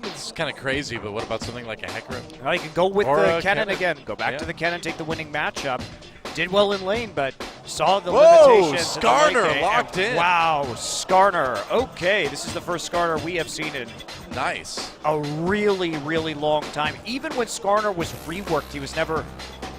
It's kind of crazy, but what about something like a Hecarim? Well, you can go with Or the a Kennen Kennen. again. Go back Yeah. to the Kennen, take the winning matchup. Did well in lane, but saw the Whoa, limitations. in the late Skarner game, locked and in. Wow, Skarner. Okay, this is the first Skarner we have seen in Nice. a really, really long time. Even when Skarner was reworked, he was never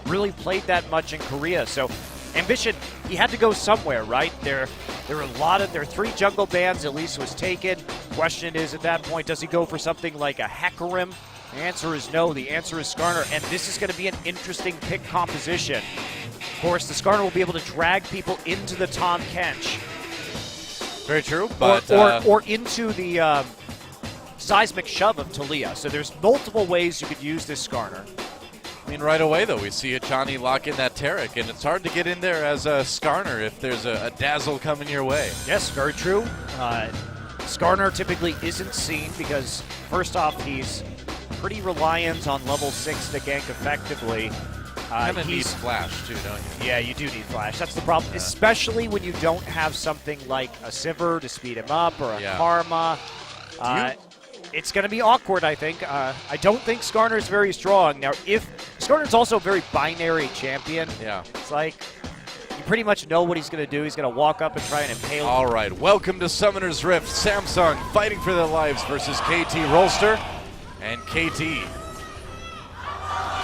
really played that much in Korea. So Ambition, he had to go somewhere, right? There are 3 jungle bans at least was taken. Question is, at that point, does he go for something like a Hecarim? The answer is no. The answer is Skarner, and this is going to be an interesting pick composition. Of course, the Skarner will be able to drag people into the Tahm Kench. Very true, but Or into the seismic shove of Talia. So there's multiple ways you could use this Skarner. I mean, right away, though, we see Achani lock in that Taric, and it's hard to get in there as a Skarner if there's a dazzle coming your way. Yes, very true. Skarner typically isn't seen because, first off, he's pretty reliant on level 6 to gank effectively. Kind of needs flash, too, don't you? Yeah, you do need flash. That's the problem, especially when you don't have something like a Sivir to speed him up or a Karma. It's going to be awkward, I think. I don't think Skarner is very strong. Now, if Skarner's also a very binary champion, it's like you pretty much know what he's going to do. He's going to walk up and try and impale. All right, welcome to Summoner's Rift. Samsung fighting for their lives versus KT Rolster. And KT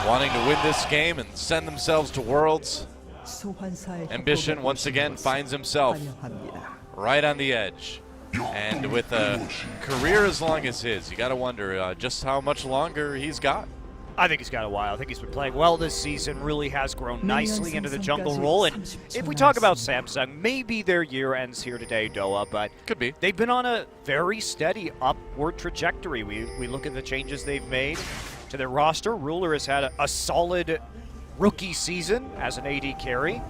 wanting to win this game and send themselves to Worlds. Ambition once again finds himself right on the edge. And with a career as long as his, you got to wonder just how much longer he's got. I think he's got a while. I think he's been playing well this season, really has grown nicely into the jungle role. And if we talk about Samsung, maybe their year ends here today, Doa, but could be. They've been on a very steady upward trajectory. We look at the changes they've made to their roster. Ruler has had a solid rookie season as an AD carry.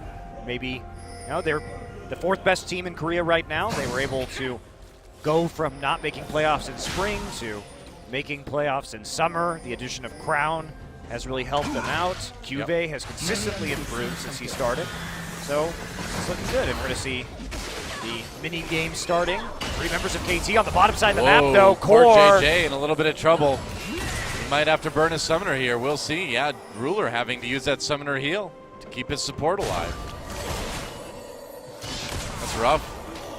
Maybe, they're the 4th best team in Korea right now. They were able to go from not making playoffs in spring to making playoffs in summer. The addition of Crown has really helped them out. Cuvée has consistently improved since he started. So it's looking good. And we're going to see the mini game starting. 3 members of KT on the bottom side of the map, though. Core JJ in a little bit of trouble. He might have to burn his summoner here. We'll see. Yeah, Ruler having to use that summoner heal to keep his support alive. That's rough.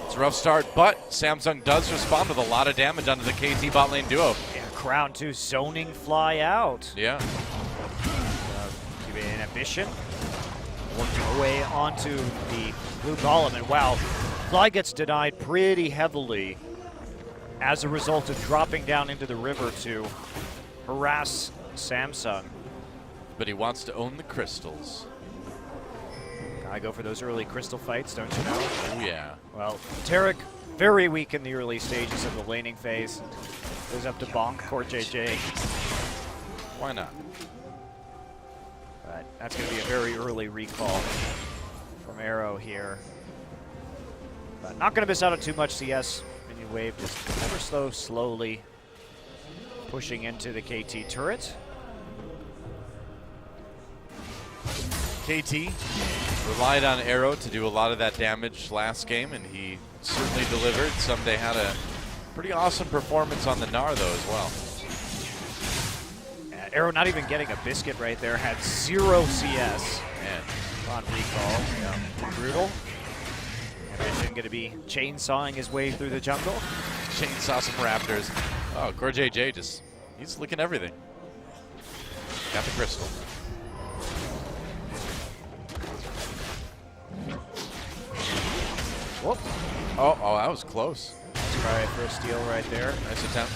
It's a rough start, but Samsung does respond with a lot of damage onto the KT bot lane duo. Yeah, Crown too, zoning fly out. Yeah. An Ambition working away onto the blue golem, and wow, Fly gets denied pretty heavily as a result of dropping down into the river to harass Samsung. But he wants to own the crystals. I go for those early crystal fights, don't you know? Oh, yeah. Well, Taric, very weak in the early stages of the laning phase. Goes up to bonk Core JJ. Why not? But that's going to be a very early recall from Arrow here. But not going to miss out on too much CS. Minion wave just ever slowly pushing into the KT turret. KT relied on Arrow to do a lot of that damage last game, and he certainly delivered. Someday had a pretty awesome performance on the Gnar, though, as well. Arrow not even getting a biscuit right there, had 0 CS. Man. On recall. Yeah. Brutal. Ambition going to be chainsawing his way through the jungle. Chainsaw some raptors. Oh, Core JJ he's licking everything. Got the crystal. Whoop. Oh, that was close. Try for a steal right there. Nice attempt.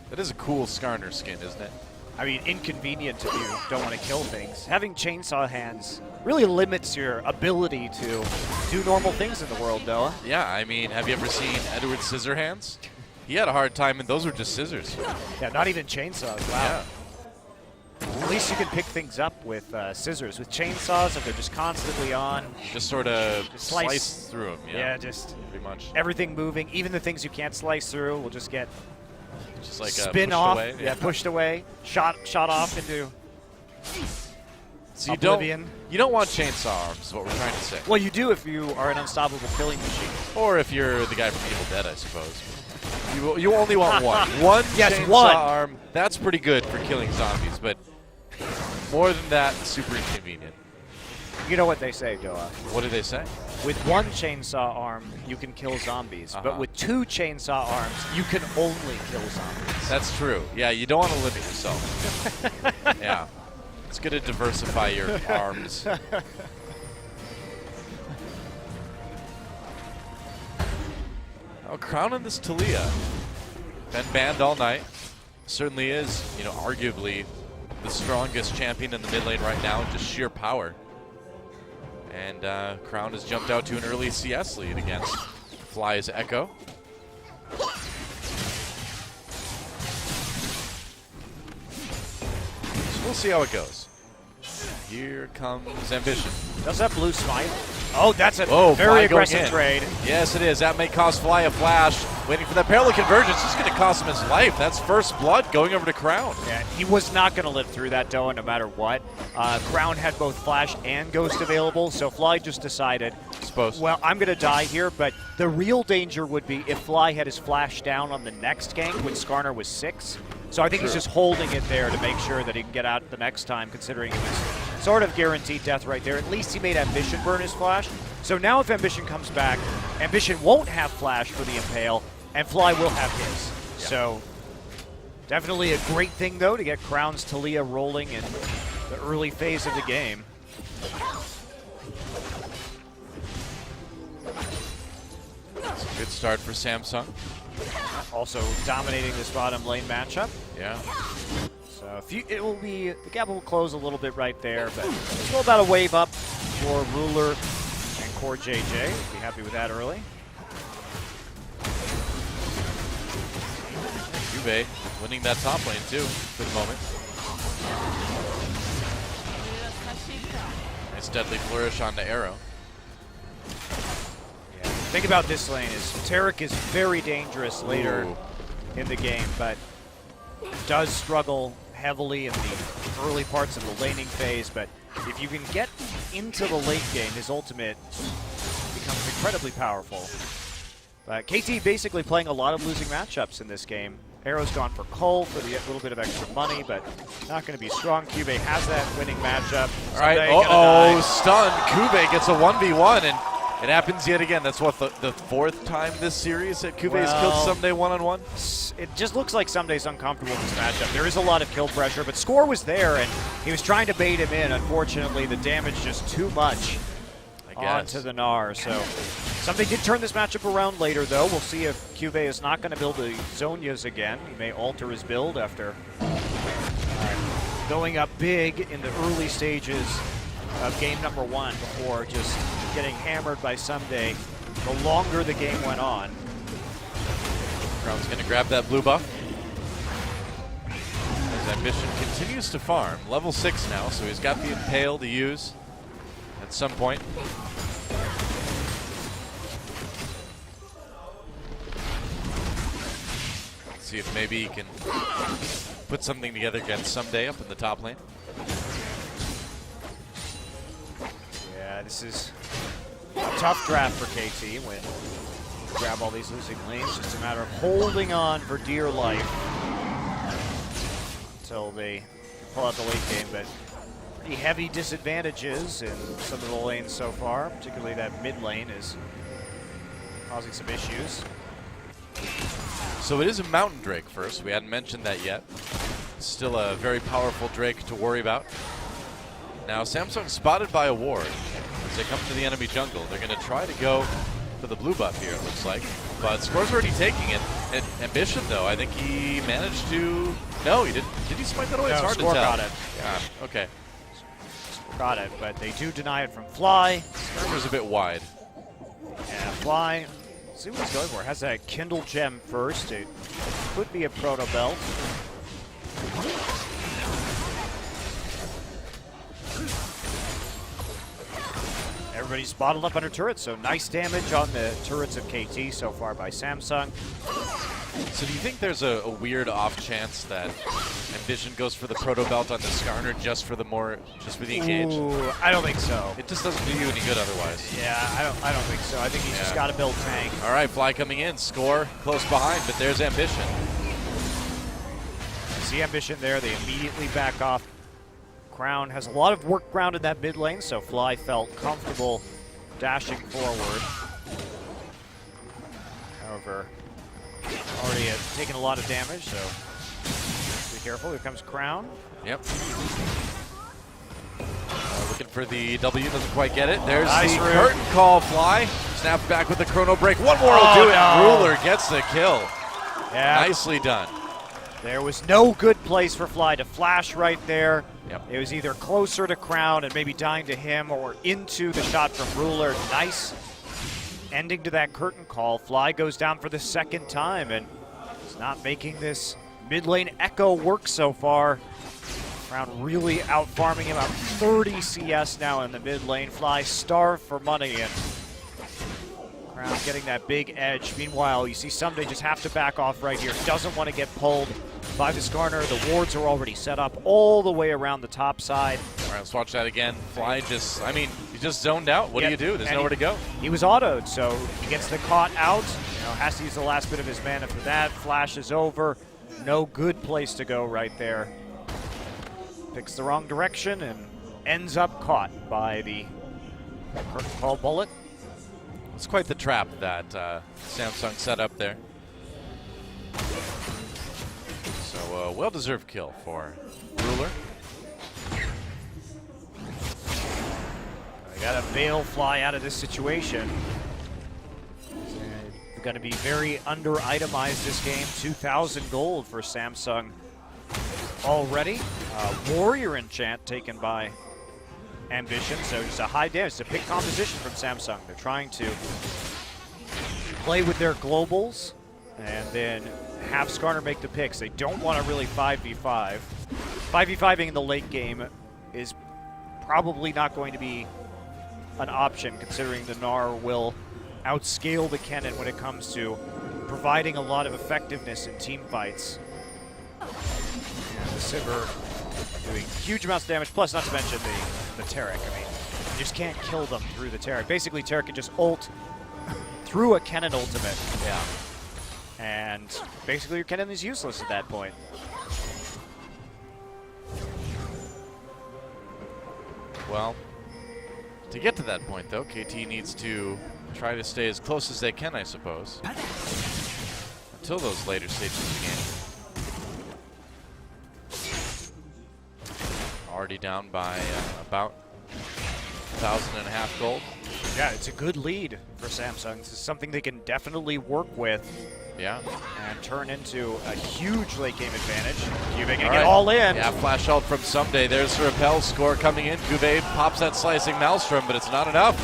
That is a cool Skarner skin, isn't it? I mean, inconvenient if you don't want to kill things. Having chainsaw hands really limits your ability to do normal things in the world, though. Yeah, I mean, have you ever seen Edward Scissorhands? He had a hard time, and those were just scissors. Yeah, not even chainsaws. Wow. Yeah. At least you can pick things up with scissors. With chainsaws, if they're just constantly on, just sort of slice through them. Yeah, just pretty much everything moving. Even the things you can't slice through will just get just like spin pushed off. away. Yeah, pushed away, shot off into So Oblivion. you don't want chainsaw arms is what we're trying to say. Well, you do if you are an unstoppable killing machine. Or if you're the guy from Evil Dead, I suppose. You only want one. Yes, chainsaw one. arm. That's pretty good for killing zombies, but more than that, super inconvenient. You know what they say, Doa. What do they say? With one chainsaw arm, you can kill zombies. But with 2 chainsaw arms, you can only kill zombies. That's true. Yeah, you don't want to limit yourself. Yeah. It's good to diversify your arms. Oh, crowning this Talia. Been banned all night. Certainly is, you know, arguably the strongest champion in the mid lane right now, just sheer power. And Crown has jumped out to an early CS lead against Fly's Echo. So we'll see how it goes. Here comes Ambition. Does that blue smite? Oh, that's a Whoa, very Fly going aggressive in. trade. Yes, it is. That may cost Fly a flash. Waiting for that parallel convergence. This is going to cost him his life. That's first blood going over to Crown. Yeah, he was not going to live through that, Doa, no matter what. Crown had both flash and ghost available, so Fly just decided, well, I'm going to die here, but the real danger would be if Fly had his flash down on the next gank when Skarner was 6. So I think he's just holding it there to make sure that he can get out the next time, considering it was sort of guaranteed death right there. At least he made Ambition burn his flash. So now if Ambition comes back, Ambition won't have flash for the Impale, and Fly will have his. Yeah. So definitely a great thing, though, to get Crown's Talia rolling in the early phase of the game. It's a good start for Samsung. Also dominating this bottom lane matchup. Yeah. So it will be, the gap will close a little bit right there, but still about a wave up for Ruler and Core JJ. Be happy with that early. Juve winning that top lane too for the moment. Nice deadly flourish on the arrow. Yeah. The thing about this lane is Taric is very dangerous later in the game, but does struggle heavily in the early parts of the laning phase. But if you can get into the late game, his ultimate becomes incredibly powerful. But KT basically playing a lot of losing matchups in this game. Arrow's gone for Cole for the little bit of extra money, but not going to be strong. Cube has that winning matchup. All right, stunned. Cube gets a 1v1, and it happens yet again. That's what, the 4th time this series that Cube has killed Someday one-on-one? It just looks like Someday's uncomfortable in this matchup. There is a lot of kill pressure, but Score was there, and he was trying to bait him in. Unfortunately, the damage just too much onto the Gnar. So Someday did turn this matchup around later, though. We'll see if Cube is not going to build the Zonias again. He may alter his build after going up big in the early stages of game number 1 before just getting hammered by Someday the longer the game went on. Crown's going to grab that blue buff. His Ambition continues to farm. Level 6 now, so he's got the Impale to use at some point. Let's see if maybe he can put something together against Someday up in the top lane. Yeah, this is a tough draft for KT when you grab all these losing lanes. Just a matter of holding on for dear life until they pull out the late game. But pretty heavy disadvantages in some of the lanes so far, particularly that mid lane is causing some issues. So it is a Mountain Drake first. We hadn't mentioned that yet. Still a very powerful Drake to worry about. Now Samsung spotted by a ward. As they come to the enemy jungle, they're going to try to go for the blue buff here, it looks like. But Score's already taking it. And Ambition, though, I think he managed to... No, he didn't. Did he smite that away? No, it's hard to Score tell. got it. Yeah, okay. Got it, but they do deny it from Fly. Skarner's a bit wide. Yeah, Fly, let's see what he's going for. Has that Kindle Gem first. It could be a Proto Belt. Everybody's bottled up under turrets, so nice damage on the turrets of KT so far by Samsung. So do you think there's a weird off chance that Ambition goes for the proto belt on the Skarner just for the engage? Ooh, I don't think so. It just doesn't do you any good otherwise. Yeah, I don't think so. I think he's just got to build tank. All right, Fly coming in, score close behind, but there's Ambition. You see Ambition there, they immediately back off. Crown has a lot of work ground in that mid lane, so Fly felt comfortable dashing forward. However, already taken a lot of damage, so be careful. Here comes Crown. Yep. Looking for the W, doesn't quite get it. There's nice the curtain call. Fly snaps back with the chrono break. One more will do it. No. Ruler gets the kill. Yeah. Nicely done. There was no good place for Fly to flash right there. Yep. It was either closer to Crown and maybe dying to him or into the shot from Ruler. Nice ending to that curtain call. Fly goes down for the second time and is not making this mid lane echo work so far. Crown really out farming him, about 30 CS now in the mid lane. Fly starved for money and Crown getting that big edge. Meanwhile, you see Someday just have to back off right here. Doesn't want to get pulled by the Skarner. The wards are already set up all the way around the top side. All right, let's watch that again. Fly just, I mean, he just zoned out. What do you do? There's nowhere to go. He was autoed, so he gets the caught out. Has to use the last bit of his mana for that. Flash is over. No good place to go right there. Picks the wrong direction and ends up caught by the curtain call bullet. It's quite the trap that Samsung set up there. So well-deserved kill for Ruler. They got to bail Fly out of this situation. They're going to be very under-itemized this game. 2,000 gold for Samsung already. Warrior Enchant taken by Ambition, so just a high damage. It's a pick composition from Samsung. They're trying to play with their globals and then have Skarner make the picks. They don't want to really 5v5. 5v5ing in the late game is probably not going to be an option, considering the Gnar will outscale the Kennen when it comes to providing a lot of effectiveness in team fights. And the Sivir doing huge amounts of damage, plus not to mention the Taric. I mean, you just can't kill them through the Taric. Basically, Taric can just ult through a Kennen ultimate. Yeah. And basically your Kennen is useless at that point. Well, to get to that point, though, KT needs to try to stay as close as they can, I suppose, until those later stages of the game. Already down by about 1,500 gold. Yeah, it's a good lead for Samsung. This is something they can definitely work with. Yeah. And turn into a huge late game advantage. Cuvée gonna get all in. Yeah, flash ult from Someday. There's the repel score coming in. Cuvée pops that slicing Maelstrom, but it's not enough.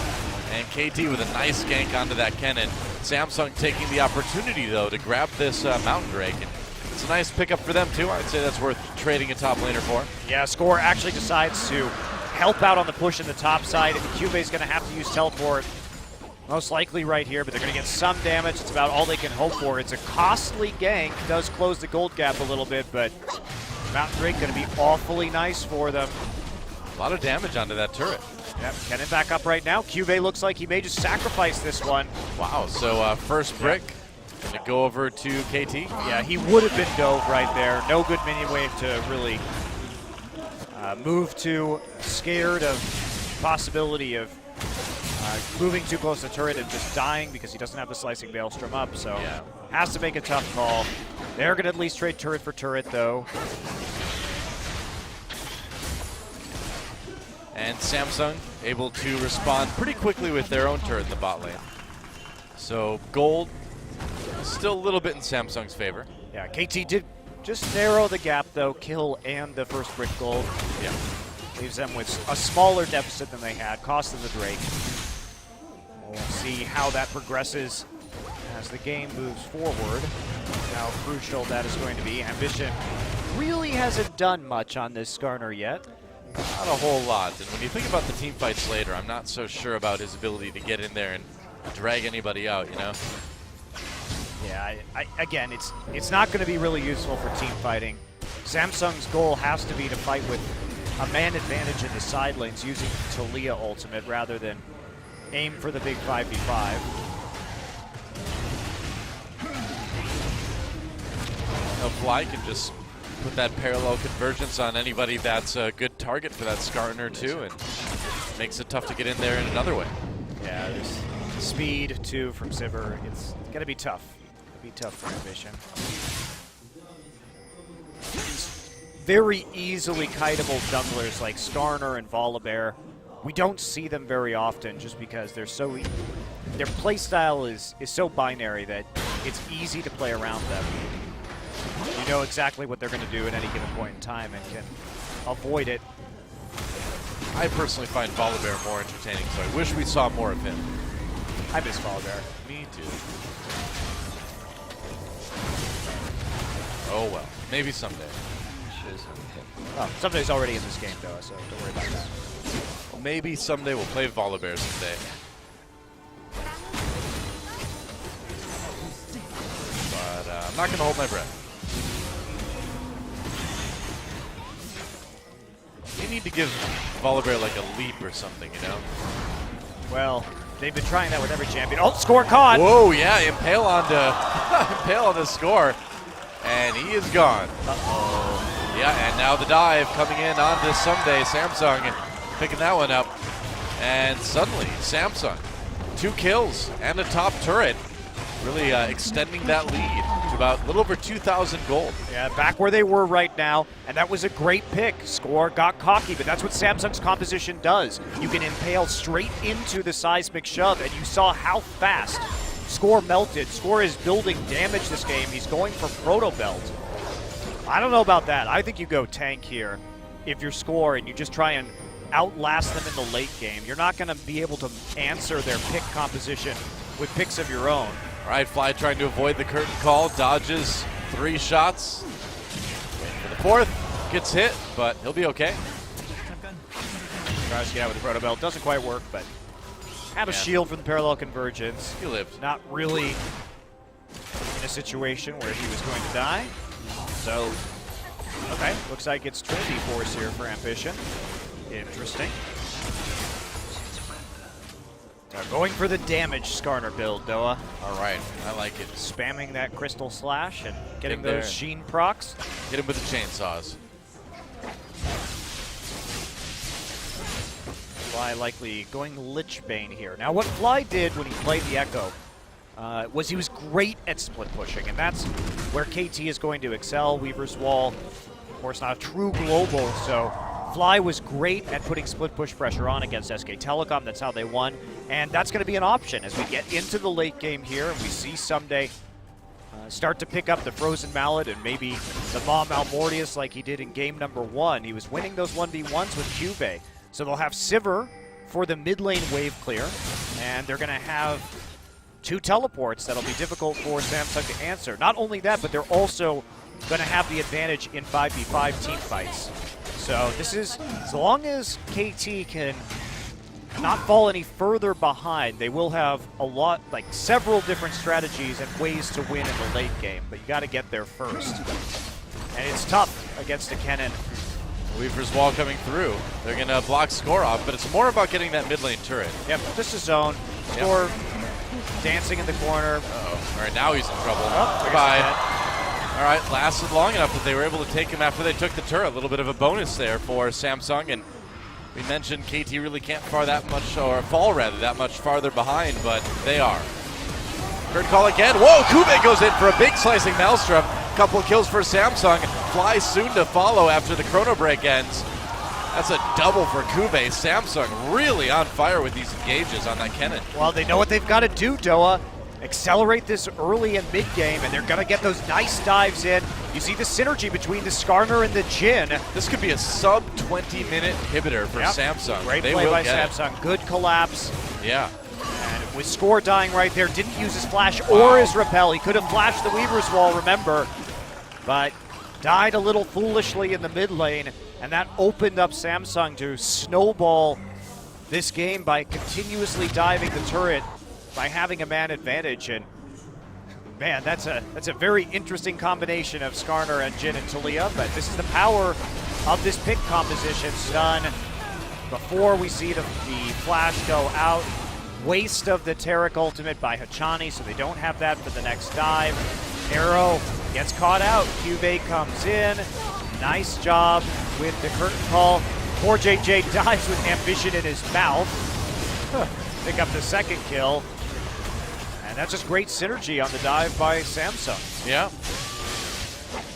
And KT with a nice gank onto that Kennen. Samsung taking the opportunity, though, to grab this Mountain Drake. And it's a nice pickup for them, too. I'd say that's worth trading a top laner for. Yeah, Score actually decides to help out on the push in the top side. Cuvé's gonna have to use teleport. Most likely right here, but they're going to get some damage. It's about all they can hope for. It's a costly gank. Does close the gold gap a little bit, but Mountain Drake going to be awfully nice for them. A lot of damage onto that turret. Yep, Kennen back up right now. Cuvée looks like he may just sacrifice this one. Wow, so first brick. Going to go over to KT. Yeah, he would have been dove right there. No good minion wave to really move to. Scared of possibility of moving too close to the turret and just dying because he doesn't have the slicing Maelstrom up, so has to make a tough call. They're going to at least trade turret for turret, though. And Samsung able to respond pretty quickly with their own turret in the bot lane. So gold still a little bit in Samsung's favor. Yeah, KT did just narrow the gap, though. Kill and the first brick gold. Yeah. Leaves them with a smaller deficit than they had, cost of the Drake. We'll see how that progresses as the game moves forward. How crucial that is going to be. Ambition really hasn't done much on this Skarner yet. Not a whole lot. And when you think about the team fights later, I'm not so sure about his ability to get in there and drag anybody out, you know? Yeah, again, it's not going to be really useful for team fighting. Samsung's goal has to be to fight with a man advantage in the side lanes using Talia ultimate rather than aim for the big 5v5. Fly can just put that parallel convergence on anybody that's a good target for that Skarner too, and makes it tough to get in there in another way. Yeah, there's speed too from Sivir. It's going to be tough. It'll be tough for Ambition. Very easily kiteable junglers like Skarner and Volibear. We don't see them very often just because they're so their playstyle is so binary that it's easy to play around them. You know exactly what they're going to do at any given point in time and can avoid it. I personally find Volibear more entertaining, so I wish we saw more of him. I miss Volibear. Me too. Oh well, maybe someday. Oh, somebody's already in this game, though, so don't worry about that. Well, maybe someday we'll play Volibear someday. But I'm not going to hold my breath. You need to give Volibear like a leap or something, you know? Well, they've been trying that with every champion. Oh, score caught! Whoa, yeah, impale on the score. And he is gone. Uh-oh. Yeah, and now the dive coming in onto Someday. Samsung picking that one up. And suddenly, Samsung, 2 kills and a top turret, really extending that lead to about a little over 2,000 gold. Yeah, back where they were right now, and that was a great pick. Score got cocky, but that's what Samsung's composition does. You can impale straight into the seismic shove, and you saw how fast Score melted. Score is building damage this game. He's going for Proto Belt. I don't know about that. I think you go tank here if you're Score and you just try and outlast them in the late game. You're not going to be able to answer their pick composition with picks of your own. All right, Fly trying to avoid the curtain call, dodges 3 shots. For the 4th, gets hit, but he'll be okay. Tries to get out with the Proto Belt. Doesn't quite work, but have a shield from the parallel convergence. He lived. Not really in a situation where he was going to die. So, okay, looks like it's Trinity Force here for Ambition. Interesting. So going for the damage Skarner build, Doa. All right, I like it. Spamming that Crystal Slash and getting Get him those there. Sheen procs. Hit him with the chainsaws. Fly likely going Lichbane here. Now what Fly did when he played the Echo was he was great at split pushing, and that's where KT is going to excel. Weaver's Wall, of course, not a true global, so Fly was great at putting split push pressure on against SK Telecom. That's how they won, and that's going to be an option as we get into the late game here, and we see Someday start to pick up the Frozen Mallet and maybe the Maw Malmortius like he did in game number 1. He was winning those 1v1s with Cube. So they'll have Sivir for the mid lane wave clear, and they're going to have 2 teleports that'll be difficult for Samsung to answer. Not only that, but they're also going to have the advantage in 5v5 team fights. So this is, as long as KT can not fall any further behind, they will have a lot, like several different strategies and ways to win in the late game, but you got to get there first. And it's tough against a Kennen. Weaver's Wall coming through. They're going to block Score off, but it's more about getting that mid lane turret. Yep, just a zone. Score dancing in the corner. Uh-oh. All right, now he's in trouble. Oh, Goodbye. All right, lasted long enough that they were able to take him after they took the turret. A little bit of a bonus there for Samsung, and we mentioned KT really can't fall that much farther behind, but they are. Third call again. Whoa, Kube goes in for a big slicing Maelstrom. Couple of kills for Samsung. Fly soon to follow after the chrono break ends. That's a double for Kube. Samsung really on fire with these engages on that Kennen. Well, they know what they've got to do, Doa. Accelerate this early and mid game, and they're going to get those nice dives in. You see the synergy between the Skarner and the Jhin. This could be a sub 20-minute inhibitor for Samsung. Great play by Samsung. Good collapse. Yeah. And with Score dying right there, didn't use his flash or his repel. He could have flashed the Weaver's Wall, remember, but died a little foolishly in the mid lane, and that opened up Samsung to snowball this game by continuously diving the turret, by having a man advantage. And Man, that's a very interesting combination of Skarner and Jin and Talia, but this is the power of this pick composition. Stun before we see the flash go out. Waste of the Taric ultimate by Hachani, so they don't have that for the next dive. Arrow gets caught out. Cuvée comes in. Nice job with the curtain call. Poor JJ dives with ambition in his mouth. Pick up the second kill. And that's just great synergy on the dive by Samsung. Yeah.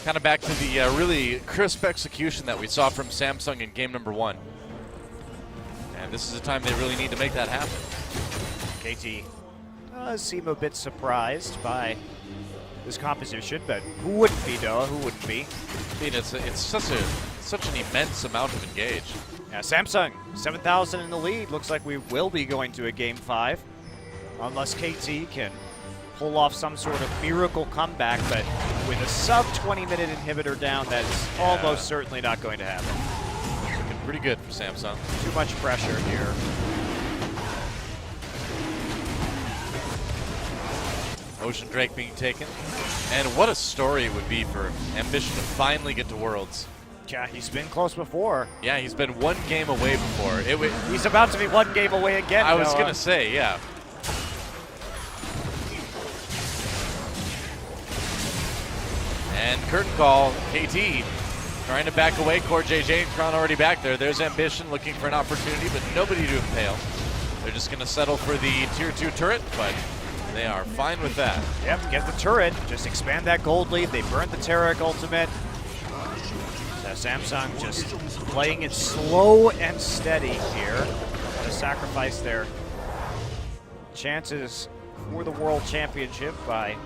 Kind of back to the really crisp execution that we saw from Samsung in game number 1. And this is a time they really need to make that happen. KT does seem a bit surprised by this composition, but who wouldn't be, Doa? Who wouldn't be? I mean, it's such an immense amount of engage. Yeah, Samsung, 7,000 in the lead. Looks like we will be going to a Game 5. Unless KT can pull off some sort of miracle comeback, but with a sub-20-minute inhibitor down, that is almost certainly not going to happen. Looking pretty good for Samsung. Too much pressure here. Ocean Drake being taken. And what a story it would be for Ambition to finally get to Worlds. Yeah, he's been close before. Yeah, he's been one game away before. He's about to be one game away again. I was going to say, yeah. And curtain call, KT trying to back away. Core JJ and Crown already back there. There's Ambition looking for an opportunity, but nobody to impale. They're just going to settle for the tier 2 turret, but they are fine with that. Yep, get the turret. Just expand that gold lead. They burned the Taric ultimate. So Samsung just playing it slow and steady here. Got to sacrifice their chances for the World Championship by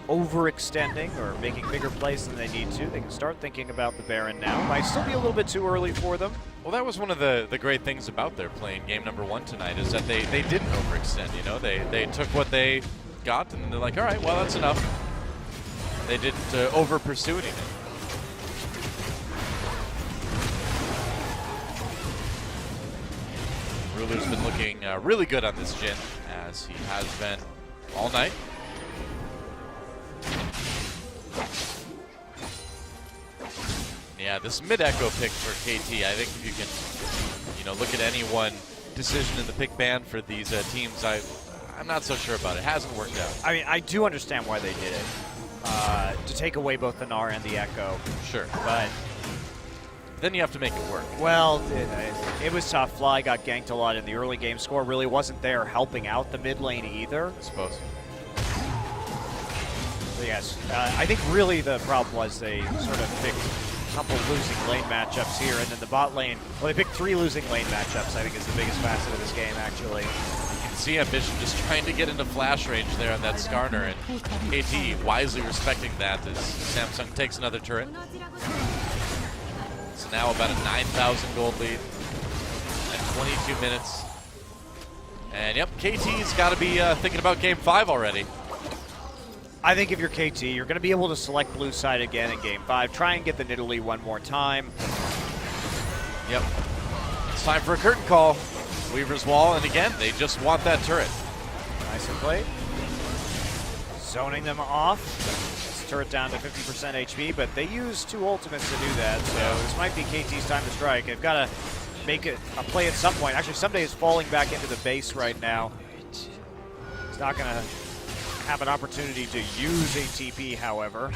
overextending or making bigger plays than they need to. They can start thinking about the Baron now. Might still be a little bit too early for them. Well, that was one of the great things about their playing game number 1 tonight, is that they didn't overextend, you know? They took what they got and they're like, all right, well, that's enough. They didn't over-pursue anything. Ruler's been looking really good on this Jin, as he has been all night. Yeah, this mid-echo pick for KT, I think if you can, look at any one decision in the pick ban for these teams, I'm not so sure about it. It hasn't worked out. I mean, I do understand why they did it, to take away both the Gnar and the Echo. Sure. But then you have to make it work. Well, it was tough. Fly got ganked a lot in the early game. Score really wasn't there helping out the mid lane either. I suppose. So yes, I think really the problem was they sort of picked a couple losing lane matchups here, and then the bot lane, well, they picked 3 losing lane matchups, I think is the biggest facet of this game, actually. You can see Ambition just trying to get into flash range there on that Skarner, and KT wisely respecting that as Samsung takes another turret. It's now about a 9,000 gold lead at 22 minutes. And yep, KT's got to be thinking about Game 5 already. I think if you're KT, you're going to be able to select blue side again in Game 5. Try and get the Nidalee one more time. Yep. It's time for a curtain call. Weaver's Wall, and again, they just want that turret. Nicely played. Zoning them off. This turret down to 50% HP, but they use 2 ultimates to do that, so this might be KT's time to strike. They've got to make it a play at some point. Actually, Someday is falling back into the base right now. He's not going to have an opportunity to use a TP, however.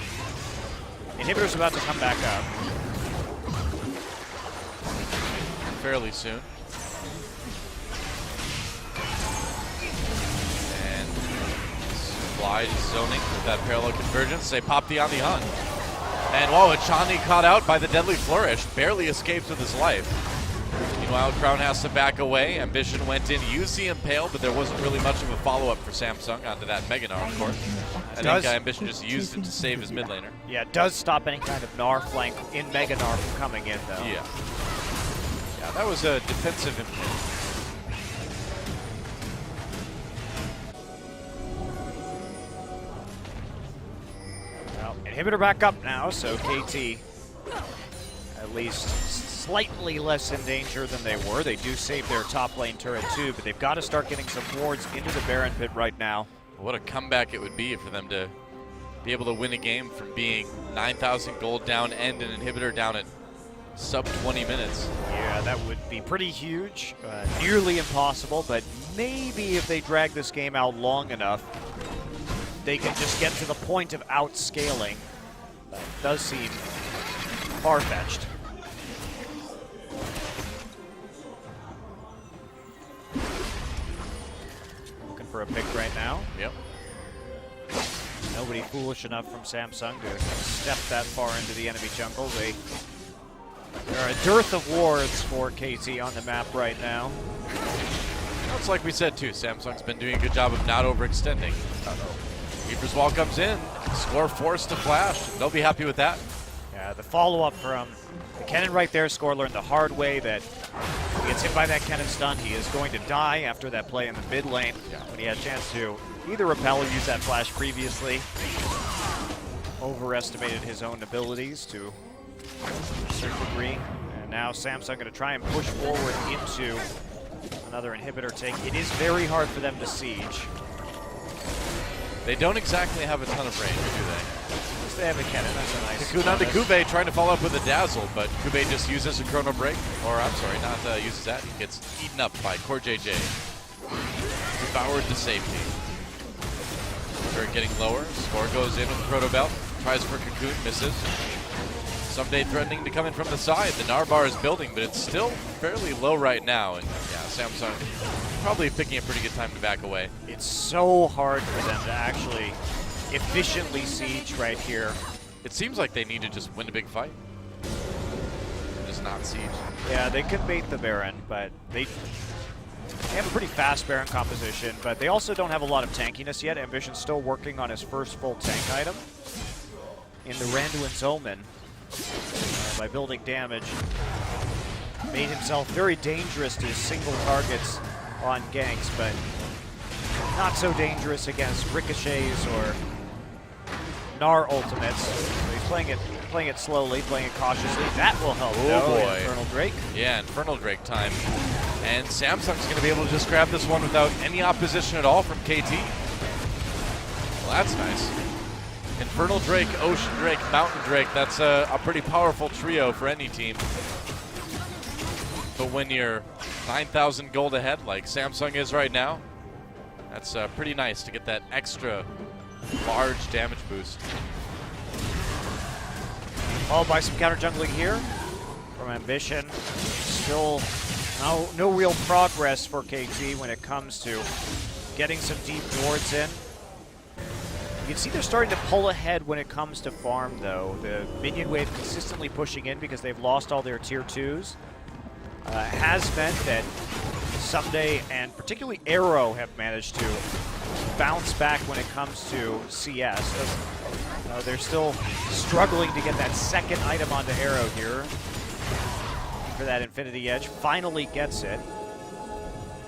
Inhibitor's about to come back up. Fairly soon. And Fly is zoning with that parallel convergence. They pop the on the hunt. And whoa, Hachani caught out by the deadly flourish. Barely escapes with his life. Meanwhile, Crown has to back away. Ambition went in, used the Impale, but there wasn't really much of a follow-up for Samsung onto that Mega Gnar, of course. I think Ambition just used it to save his mid laner. Yeah, it does stop any kind of Gnar flank in Mega Gnar from coming in, though. Yeah. Yeah, that was a defensive Impale. Well, inhibitor back up now, so KT at least slightly less in danger than they were. They do save their top lane turret too, but they've got to start getting some wards into the Baron pit right now. What a comeback it would be for them to be able to win a game from being 9,000 gold down and an inhibitor down at sub 20 minutes. Yeah, that would be pretty huge. Nearly impossible, but maybe if they drag this game out long enough, they can just get to the point of outscaling. That does seem far-fetched. Looking for a pick right now. Yep. Nobody foolish enough from Samsung to step that far into the enemy jungle. There are a dearth of wards for KT on the map right now. It's like we said too, Samsung's been doing a good job of not overextending. Reaper's Wall comes in, score forced to flash. They'll be happy with that. Yeah, the follow-up from the cannon right there, Score learned the hard way that when he gets hit by that cannon stun, he is going to die after that play in the mid lane. Yeah. When he had a chance to either repel or use that flash previously. Overestimated his own abilities to a certain degree. And now Samsung going to try and push forward into another inhibitor take. It is very hard for them to siege. They don't exactly have a ton of range, do they? They have a cannon, that's a nice. Cocoon onto Kube, trying to follow up with a Dazzle, but Kube just uses a Chrono Break. Or, I'm sorry, not uses that. He gets eaten up by Core JJ. Devoured to safety. They're getting lower. Score goes in with the Proto Belt. Tries for Cocoon, misses. Someday threatening to come in from the side. The Narbar is building, but it's still fairly low right now. And yeah, Samsung probably picking a pretty good time to back away. It's so hard for them to actually efficiently siege right here. It seems like they need to just win a big fight. Just not siege. Yeah, they could bait the Baron, but they have a pretty fast Baron composition, but they also don't have a lot of tankiness yet. Ambition's still working on his first full tank item in the Randuin's Omen. By building damage, made himself very dangerous to single targets on ganks, but not so dangerous against ricochets or Gnar ultimates. So he's playing it slowly, playing it cautiously. That will help. Oh boy. Infernal Drake. Yeah, Infernal Drake time. And Samsung's going to be able to just grab this one without any opposition at all from KT. Well, that's nice. Infernal Drake, Ocean Drake, Mountain Drake, that's a pretty powerful trio for any team. But when you're 9,000 gold ahead like Samsung is right now, that's pretty nice to get that extra large damage boost. Followed by some counter jungling here from Ambition. Still no real progress for KT when it comes to getting some deep wards in. You can see they're starting to pull ahead when it comes to farm, though. The minion wave consistently pushing in because they've lost all their tier 2s. Has meant that Someday and particularly Arrow have managed to bounce back when it comes to CS. They're still struggling to get that second item onto Arrow here. For that Infinity Edge, finally gets it.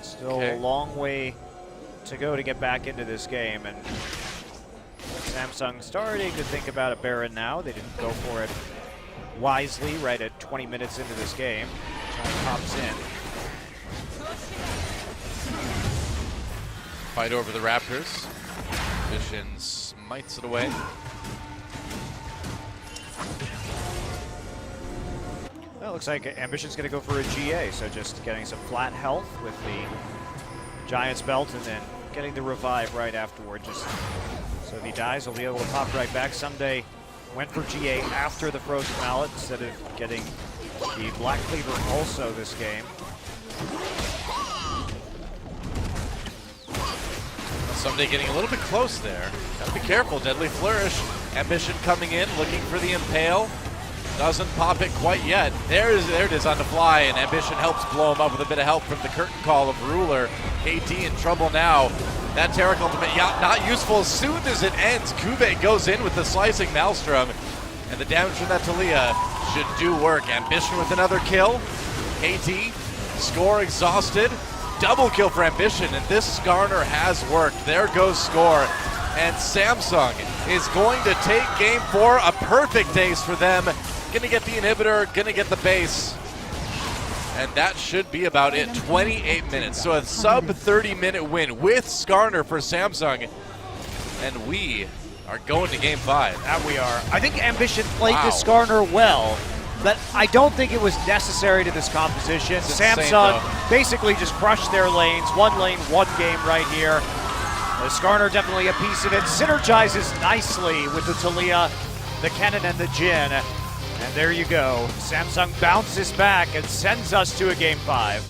Still a long way to go to get back into this game, and Samsung starting to think about a Baron now. They didn't go for it wisely right at 20 minutes into this game. Pops in. Fight over the Raptors. Vision smites it away. Well, it looks like Ambition's going to go for a GA, so just getting some flat health with the Giant's Belt and then getting the revive right afterward. Just so if he dies, he'll be able to pop right back. Someday went for GA after the Frozen Mallet instead of getting the Black Cleaver also this game. Someday getting a little bit close there. Gotta be careful. Deadly Flourish. Ambition coming in, looking for the Impale. Doesn't pop it quite yet. There it is on the fly, and Ambition helps blow him up with a bit of help from the curtain call of Ruler. KT in trouble now. That Taric ultimate, yeah, not useful as soon as it ends. Kube goes in with the slicing Maelstrom, and the damage from that Talia should do work. Ambition with another kill. KT, Score exhausted. Double kill for Ambition, and this Skarner has worked. There goes Score. And Samsung is going to take game 4, a perfect ace for them. Gonna get the inhibitor, gonna get the base. And that should be about it, 28 minutes. So a sub 30-minute win with Skarner for Samsung. And we are going to game 5. That we are. I think Ambition played Wow. this Skarner well, but I don't think it was necessary to this composition. It's insane, Samsung though. basically just crushed their lanes. One lane, one game right here. The Skarner definitely a piece of it. Synergizes nicely with the Talia, the Kennen, and the Jin. And there you go. Samsung bounces back and sends us to a game 5.